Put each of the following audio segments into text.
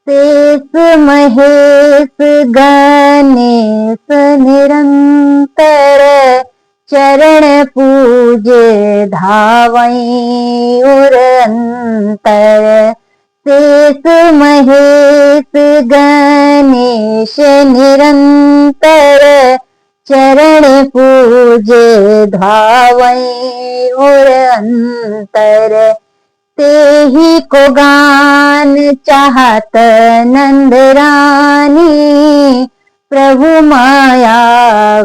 शेष महेश गणेश निरंतर चरण पूजे धावई उर अंतर। शेष महेश गणेश निरंतर चरण पूजे धावई उर अंतर। तेहि को गान चाहत नंद रानी प्रभु माया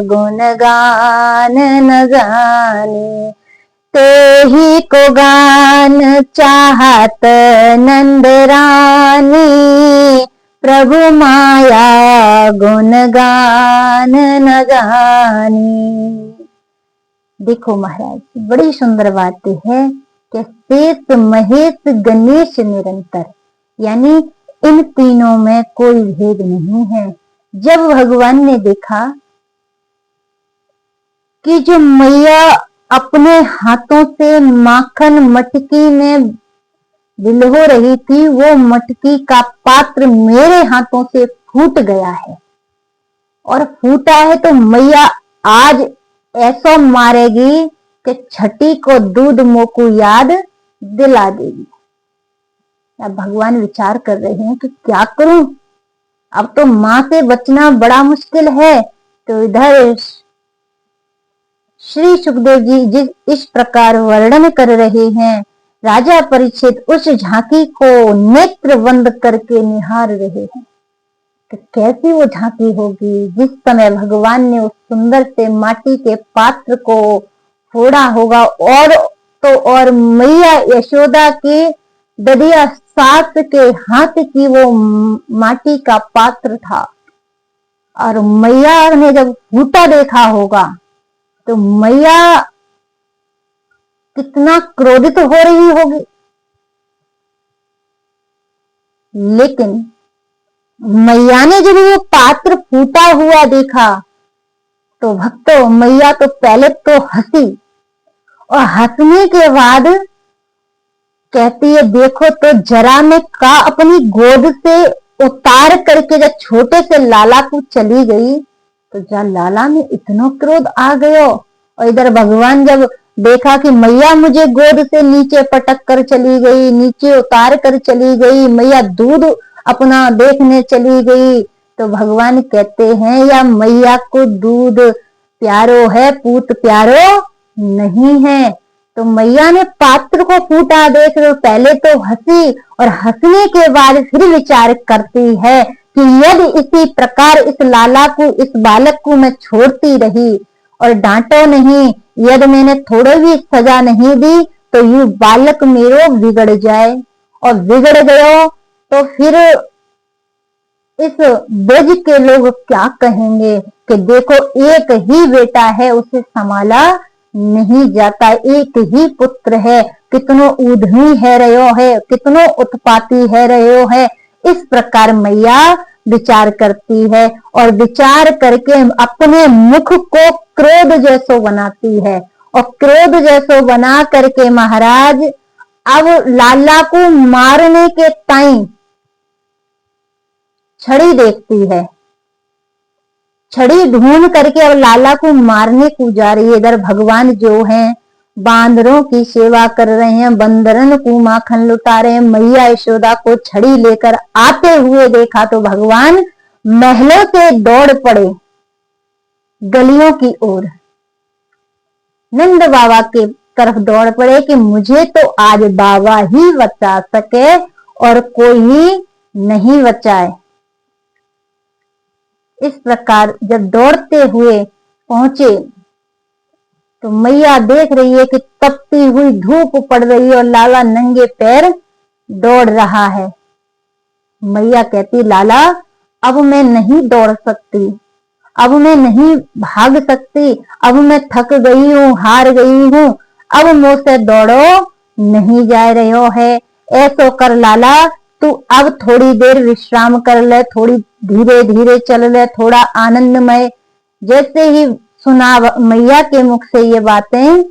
गुण गान न जानी। तेहि को गान चाहत नंद रानी प्रभु माया गुण गान न जानी। देखो महाराज, बड़ी सुंदर बात है कि शेष महेश गणेश निरंतर, यानी इन तीनों में कोई भेद नहीं है। जब भगवान ने देखा कि जो मैया अपने हाथों से माखन मटकी में बिल्हो रही थी, वो मटकी का पात्र मेरे हाथों से फूट गया है, और फूटा है तो मैया आज ऐसा मारेगी कि छठी को दूध मोकू याद दिला देगी। अब भगवान विचार कर रहे हैं कि क्या करूं, अब तो मां से बचना बड़ा मुश्किल है। तो इधर श्री सुखदेव जी जिस इस प्रकार वर्णन कर रहे हैं, राजा परीक्षित उस झांकी को नेत्र बंद करके निहार रहे हैं कि कैसी वो झांकी होगी। जिस समय भगवान ने उस सुंदर से माटी के पात्र को फोड़ा होगा, और तो और मैया यशोदा की ददिया सास के हाथ की वो माटी का पात्र था, और मैया ने जब फूटा देखा होगा तो मैया कितना क्रोधित हो रही होगी। लेकिन मैया ने जब वो पात्र फूटा हुआ देखा तो भक्तों, मैया तो पहले तो हंसी, और हंसने के बाद कहती है देखो तो जरा मैं का अपनी गोद से उतार करके जब छोटे से लाला को चली गई, तो जा लाला में इतना क्रोध आ गयो। और इधर भगवान जब देखा कि मैया मुझे गोद से नीचे पटक कर चली गई, नीचे उतार कर चली गई, मैया दूध अपना देखने चली गई, तो भगवान कहते हैं या मैया को दूध प्यारो है, पूत प्यारो नहीं है। तो मैया ने पात्र को फूटा देख लो, पहले तो हंसी, और हंसने के बाद फिर विचार करती है कि यदि इसी प्रकार इस लाला को, इस बालक को मैं छोड़ती रही और डांटो नहीं, यदि मैंने थोड़ी भी सजा नहीं दी, तो ये बालक मेरो बिगड़ जाए, और बिगड़ गयो तो फिर इस ब्रज के लोग क्या कहेंगे कि देखो एक ही बेटा है, उसे संभाला नहीं जाता, एक ही पुत्र है, कितनो उद्यमी है रहो है, कितनो उत्पाती है रहो है। इस प्रकार मैया विचार करती है, और विचार करके अपने मुख को क्रोध जैसो बनाती है, और क्रोध जैसो बना करके महाराज अब लाला को मारने के टाइम छड़ी देखती है, छड़ी ढूंढ करके अब लाला को मारने को जा रही है। इधर भगवान जो हैं बांदरों की सेवा कर रहे हैं, बंदरन को माखन लुटा रहे हैं। मैया यशोदा को छड़ी लेकर आते हुए देखा तो भगवान महलों से दौड़ पड़े गलियों की ओर, नंद बाबा के तरफ दौड़ पड़े कि मुझे तो आज बाबा ही बचा सके और कोई नहीं बचाए। इस प्रकार जब दौड़ते हुए पहुंचे तो मैया देख रही है कि तपती हुई धूप पड़ रही है और लाला नंगे पैर दौड़ रहा है। मैया कहती लाला अब मैं नहीं दौड़ सकती, अब मैं नहीं भाग सकती, अब मैं थक गई हूँ, हार गई हूँ, अब मुझसे दौड़ो नहीं जा रहे हो है। ऐसो कर लाला, तू अब थोड़ी देर विश्राम कर ले, थोड़ी धीरे धीरे चल ले, थोड़ा आनंदमय। जैसे ही सुना मैया के मुख से ये बातें